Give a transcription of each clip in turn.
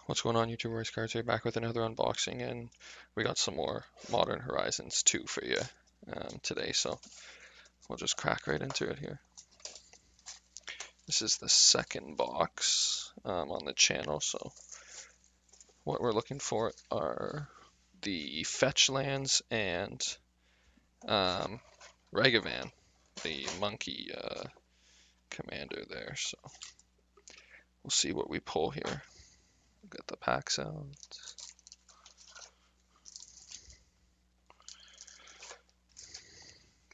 What's going on, YouTube? Royce Cards here, back with another unboxing, and we got some more Modern Horizons 2 for you today, so we'll just crack right into it here. This is the second box on the channel, so what we're looking for are the Fetch Lands and Ragavan, the monkey commander there, so we'll see what we pull here. Get the packs out.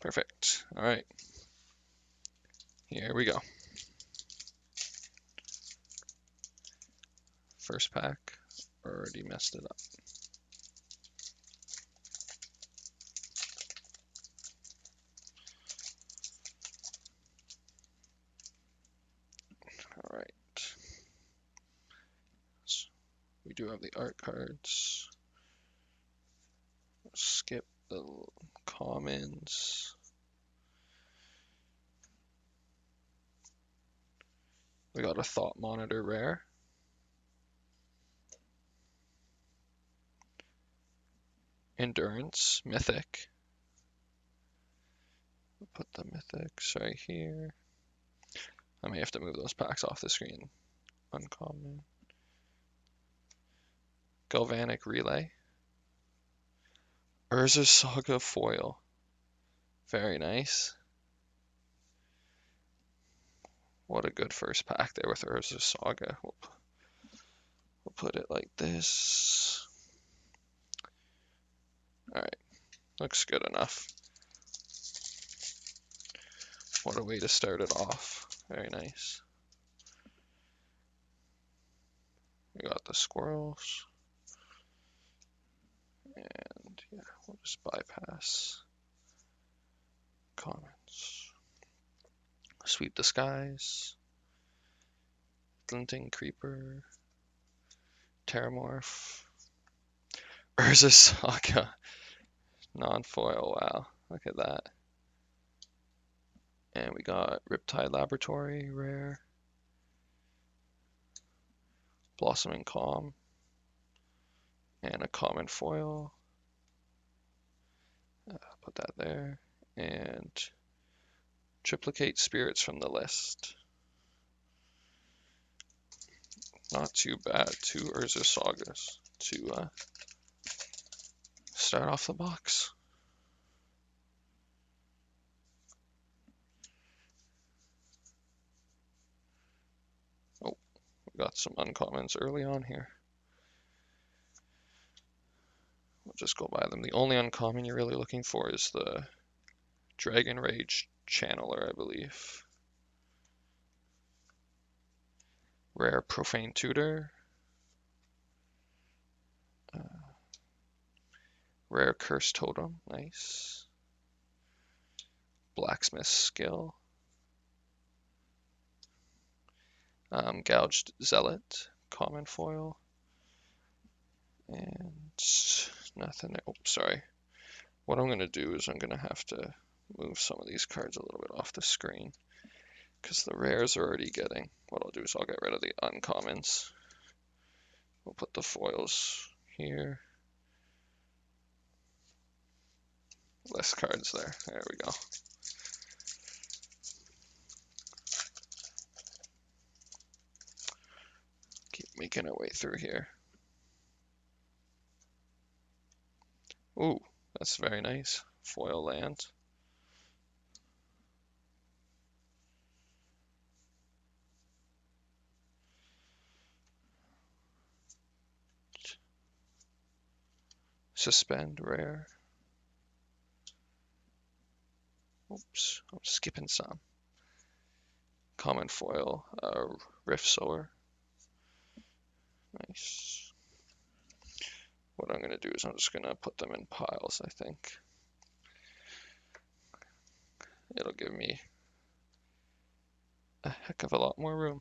Perfect. All right. Here we go. First pack. Already messed it up. All right. So we do have the art cards. Skip the commons. We got a Thought Monitor rare. Endurance, mythic. We'll put the mythics right here. I may have to move those packs off the screen. Uncommon. Galvanic Relay. Urza Saga foil. Very nice. What a good first pack there with Urza Saga. We'll put it like this. Alright, looks good enough. What a way to start it off. Very nice. We got the squirrels. And yeah, we'll just bypass comments. Sweep the skies. Glinting creeper. Terramorph. Urza Saga. Non-foil, wow. Look at that. And we got Riptide Laboratory, rare. Blossoming Calm. And a common foil. Put that there. And Triplicate Spirits from the list. Not too bad. 2 Urza Sagas to start off the box. Oh, we got some uncommons early on here. We'll just go by them. The only uncommon you're really looking for is the Dragon Rage Channeler, I believe. Rare Profane Tutor. Rare Curse Totem, nice. Blacksmith Skill. Gouged Zealot, common foil. And nothing. Oh, sorry. What I'm going to do is I'm going to have to move some of these cards a little bit off the screen because the rares are already getting. What I'll do is I'll get rid of the uncommons. We'll put the foils here. Less cards there. There we go. Keep making our way through here. Ooh, that's very nice. Foil land. Suspend rare. Oops, I'm skipping some. Common foil, Rift Sower. Nice. What I'm going to do is I'm just going to put them in piles, I think. It'll give me a heck of a lot more room.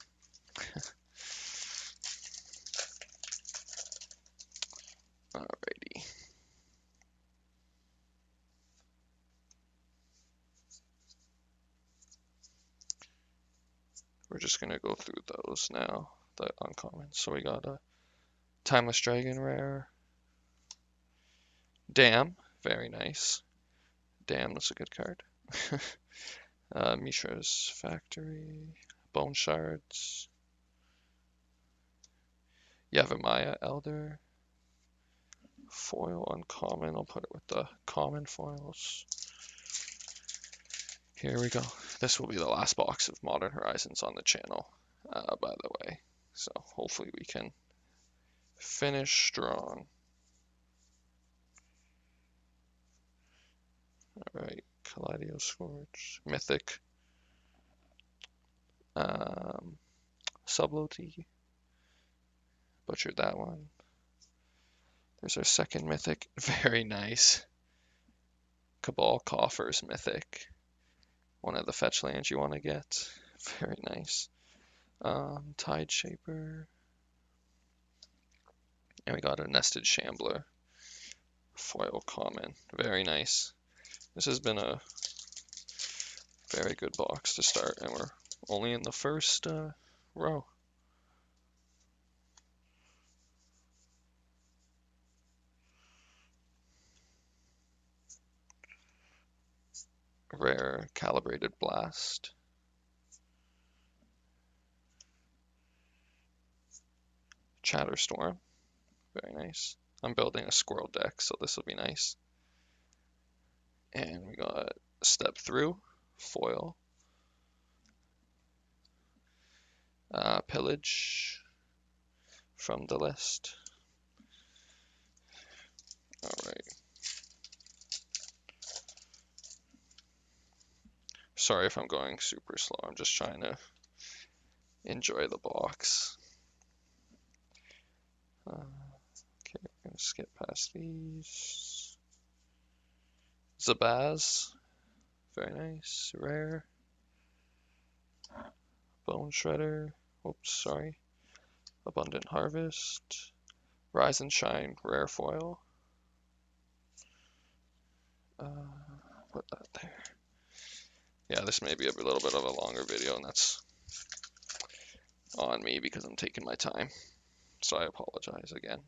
Alrighty. We're just going to go through those now, the uncommons. So we got a Timeless Dragon rare. Dam, very nice. Dam, that's a good card. Mishra's Factory. Bone Shards. Yavimaya Elder. Foil uncommon. I'll put it with the common foils. Here we go. This will be the last box of Modern Horizons on the channel, by the way. So hopefully we can finish strong. Alright, Kaleido Scourge. Mythic. Subloti. Butchered that one. There's our second Mythic. Very nice. Cabal Coffers Mythic. One of the fetch lands you want to get. Very nice. Tide Shaper. And we got a Nested Shambler. Foil common. Very nice. This has been a very good box to start, and we're only in the first row. Rare Calibrated Blast. Chatterstorm. Very nice. I'm building a squirrel deck, so this will be nice. And we got Step Through, foil. Pillage from the list. Alright. Sorry if I'm going super slow, I'm just trying to enjoy the box. Okay, we're gonna skip past these. Zabaz, very nice, rare. Bone Shredder, oops, sorry. Abundant Harvest. Rise and Shine, rare foil. Put that there. Yeah, this may be a little bit of a longer video, and that's on me because I'm taking my time. So I apologize again.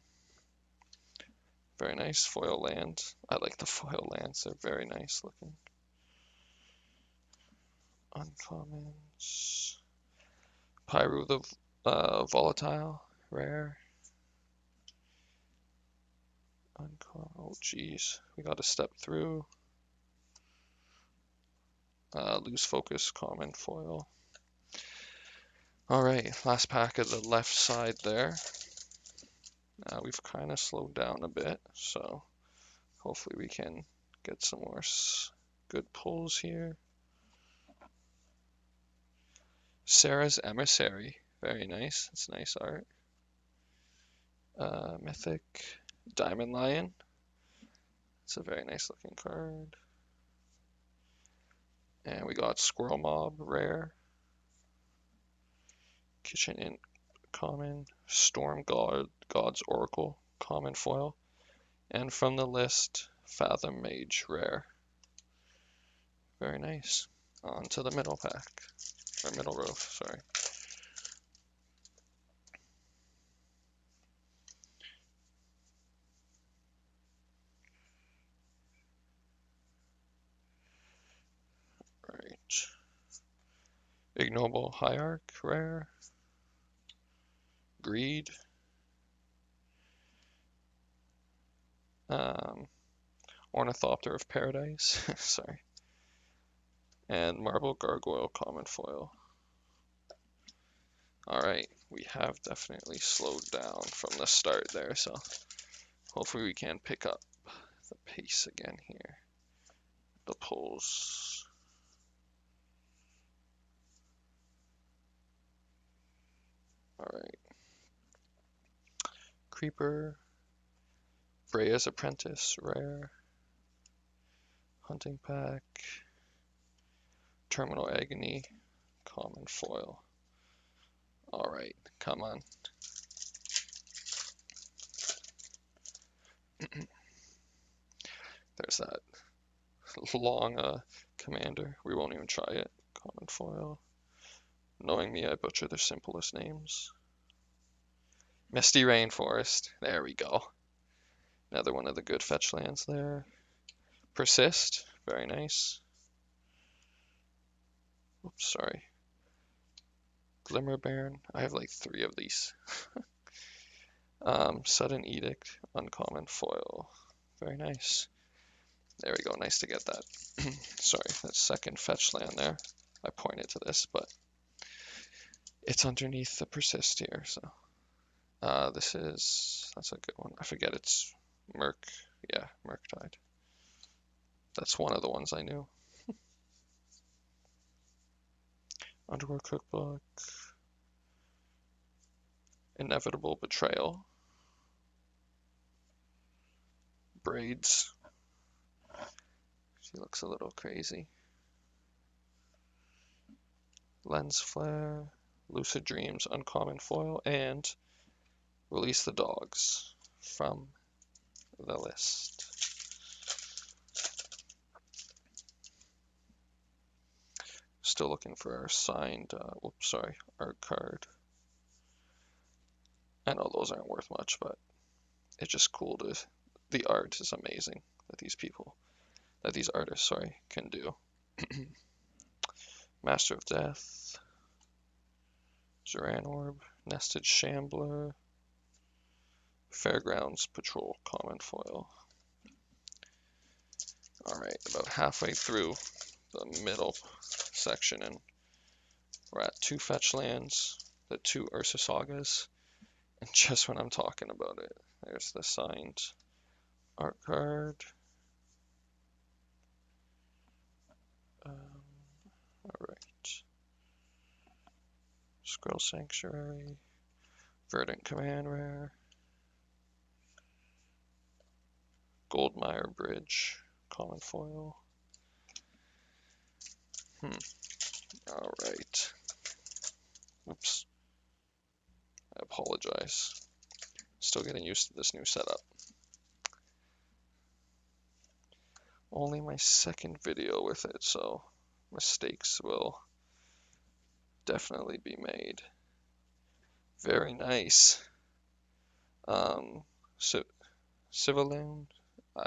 Very nice foil land. I like the foil lands, they're very nice looking. Uncommons. Pyru the Volatile, rare. Oh geez, we got to Step Through. Lose Focus, common foil. Alright, last pack of the left side there. We've kind of slowed down a bit, so hopefully we can get some more good pulls here. Sarah's Emissary, very nice. It's nice art. Mythic Diamond Lion. It's a very nice looking card. And we got Squirrel Mob, rare. Kitchen Inn, common. Storm God's Oracle, common foil. And from the list, Fathom Mage, rare. Very nice. On to the middle pack, or middle row, sorry. Right. Ignoble Hierarch, rare. Greed. Ornithopter of Paradise, sorry. And Marble Gargoyle, common foil. Alright, we have definitely slowed down from the start there, so hopefully we can pick up the pace again here. The pulls. Alright. Creeper. Freya's Apprentice, rare. Hunting Pack. Terminal Agony, common foil. Alright, come on. There's that long commander. We won't even try it. Common foil. Knowing me, I butcher the simplest names. Misty Rainforest. There we go. Another one of the good fetch lands there. Persist. Very nice. Oops, sorry. Glimmerbairn. I have like 3 of these. Sudden Edict. Uncommon foil. Very nice. There we go. Nice to get that. Sorry, that second fetch land there. I pointed to this, but it's underneath the persist here, so. That's a good one. I forget it's yeah, Murktide. That's one of the ones I knew. Underworld Cookbook. Inevitable Betrayal. Braids. She looks a little crazy. Lens Flare. Lucid Dreams, Uncommon Foil, and Release the Dogs from the list. Still looking for our signed, art card. I know those aren't worth much, but it's just cool the art is amazing that these artists, can do. Master of Death, Zoran Orb, Nested Shambler, Fairgrounds Patrol, Common Foil. Alright, about halfway through the middle section, and we're at 2 fetch lands, the 2 Ursa Sagas, and just when I'm talking about it, there's the signed art card. Alright. Scroll Sanctuary, Verdant Command Rare, Goldmire Bridge, Common Foil. Alright. Oops. I apologize. Still getting used to this new setup. Only my second video with it, so mistakes will definitely be made. Very nice. Civilian, I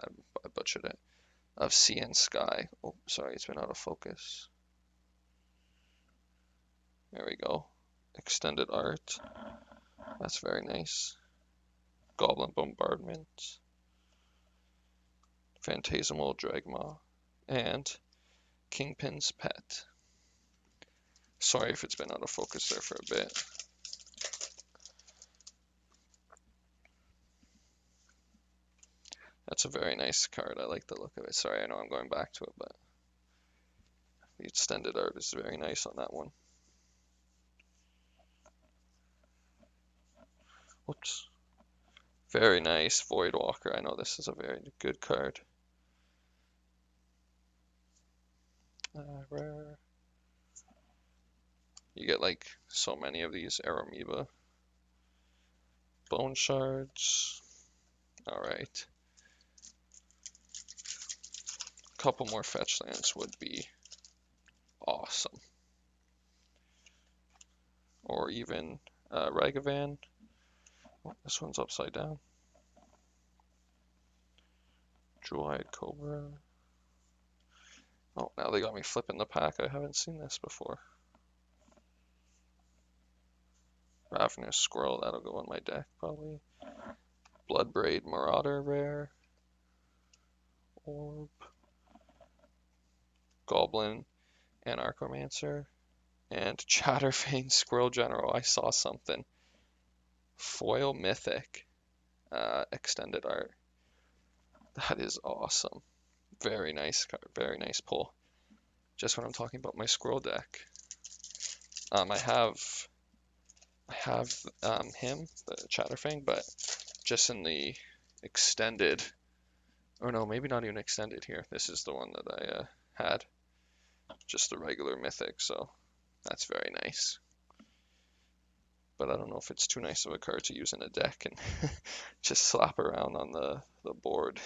butchered it, of Sea and Sky. Oh, sorry, it's been out of focus. There we go. Extended art. That's very nice. Goblin Bombardment. Phantasmal Dragma. And Kingpin's Pet. Sorry if it's been out of focus there for a bit. That's a very nice card. I like the look of it. Sorry, I know I'm going back to it, but the extended art is very nice on that one. Whoops. Very nice. Voidwalker. I know this is a very good card. Rare. You get like so many of these Aeromoeba. Bone Shards. Alright. A couple more fetch lands would be awesome. Or even Ragavan. Oh, this one's upside down. Jewel-Eyed Cobra. Oh, now they got me flipping the pack. I haven't seen this before. Ravenous Squirrel, that'll go on my deck probably. Bloodbraid Marauder rare. Orb. Goblin Anarchomancer. And Chatterfane Squirrel General. I saw something. Foil Mythic. Extended art. That is awesome. Very nice card. Very nice pull. Just when I'm talking about my squirrel deck. I have him, the Chatterfang, but just in the extended, or no, maybe not even extended here. This is the one that I had, just the regular mythic, so that's very nice. But I don't know if it's too nice of a card to use in a deck and just slap around on the board.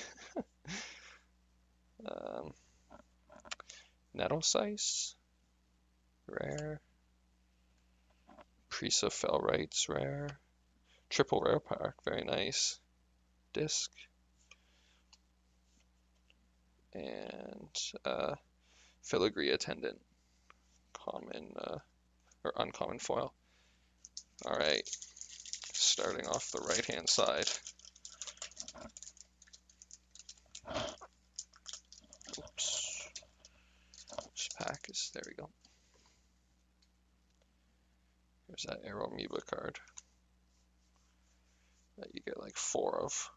Nettlesize, rare. Prisa Fellrights, rare. Triple rare pack, very nice. Disc. And Filigree Attendant. Common or uncommon foil. Alright, starting off the right hand side. Oops. Which pack is, there we go. Here's that Aeromoeba card that you get like 4 of.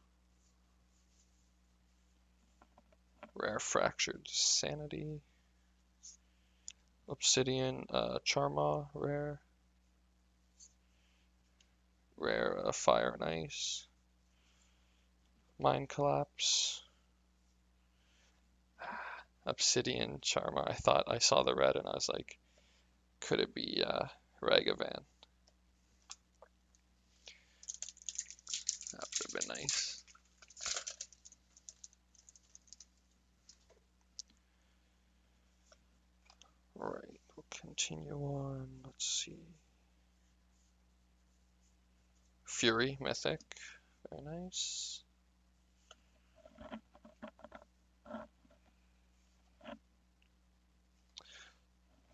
Rare Fractured Sanity. Obsidian Charma, rare. Rare Fire and Ice. Mind Collapse. Obsidian Charma. I thought I saw the red and I was like, could it be Ragavan? That would have been nice. Alright, we'll continue on. Let's see. Fury Mythic. Very nice.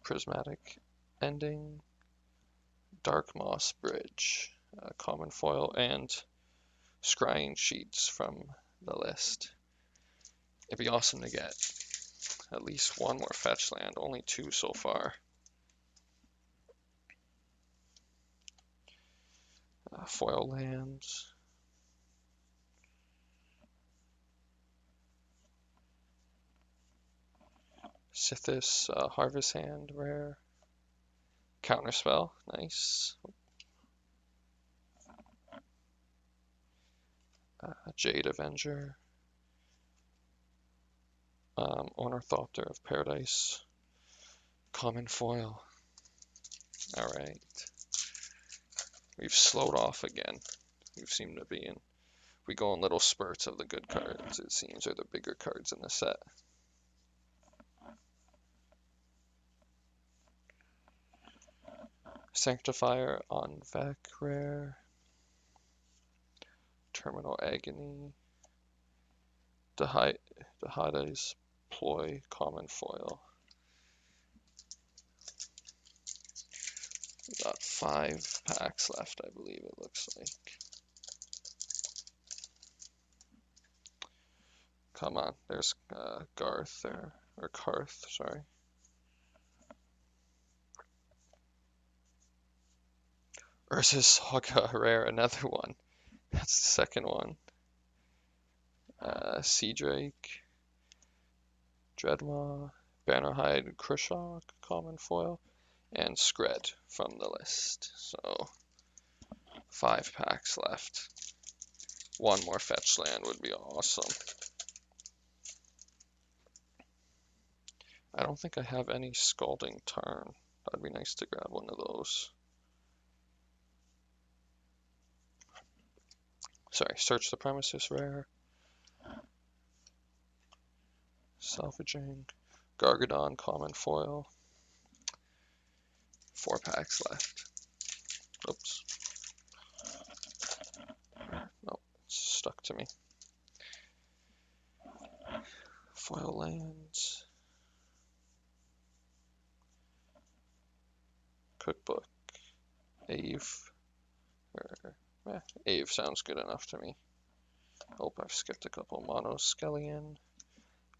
Prismatic Ending. Dark Moss Bridge. Common foil and Scrying Sheets from the list. It'd be awesome to get at least one more fetch land. Only 2 so far. Foil lands. Sithis Harvest Hand, rare. Counterspell, nice. Jade Avenger. Ornithopter of Paradise. Common foil. Alright. We've slowed off again. We seem to be in. We go in little spurts of the good cards, it seems, or the bigger cards in the set. Sanctifier on Vec, rare. Terminal Agony. Dahada's Ploy, common foil. We got 5 packs left, I believe it looks like. Come on, there's Garth there, or Karth, sorry. Urza's Saga, rare, another one. That's the second one. Sea Drake, Dreadmaw, Bannerhide, Krishok, common foil, and Skred from the list. So 5 packs left. One more fetch land would be awesome. I don't think I have any Scalding Tarn. That'd be nice to grab one of those. Sorry, Search the Premises, rare. Salvaging. Gargadon, common foil. 4 packs left. Oops. No, it's stuck to me. Foil lands. Cookbook. Ave. Ave sounds good enough to me. Hope I've skipped a couple. Monoskellion.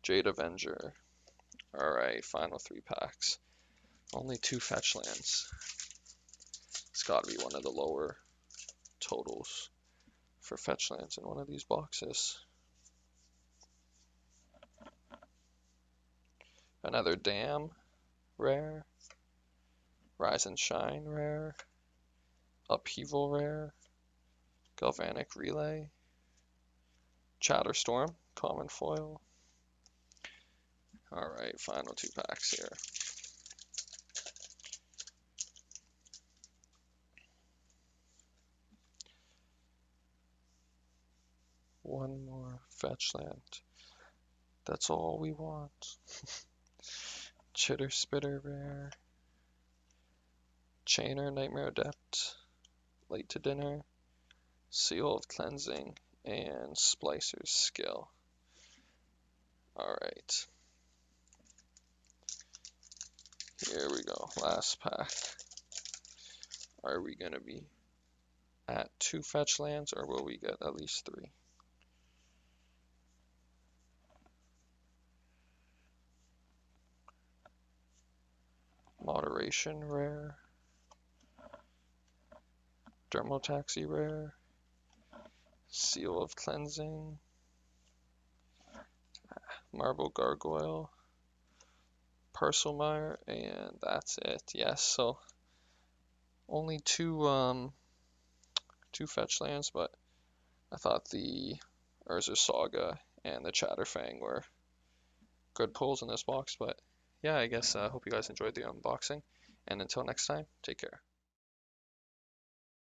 Jade Avenger. Alright, final 3 packs. Only 2 fetch lands. It's gotta be one of the lower totals for fetch lands in one of these boxes. Another Dam, rare. Rise and Shine, rare. Upheaval, rare. Galvanic Relay. Chatterstorm, common foil. Alright, final 2 packs here. One more fetch land. That's all we want. Chitter Spitter, rare. Chainer, Nightmare Adept. Late to Dinner. Seal of Cleansing, and Splicer's Skill. Alright. Here we go. Last pack. Are we going to be at 2 fetch lands, or will we get at least 3? Moderation rare. Dermotaxi rare. Seal of Cleansing. Marble Gargoyle. Parselmire, and that's it. Yes, so only two fetch lands, but I thought the Urza Saga and the Chatterfang were good pulls in this box. But yeah, I guess I hope you guys enjoyed the unboxing, and until next time, take care.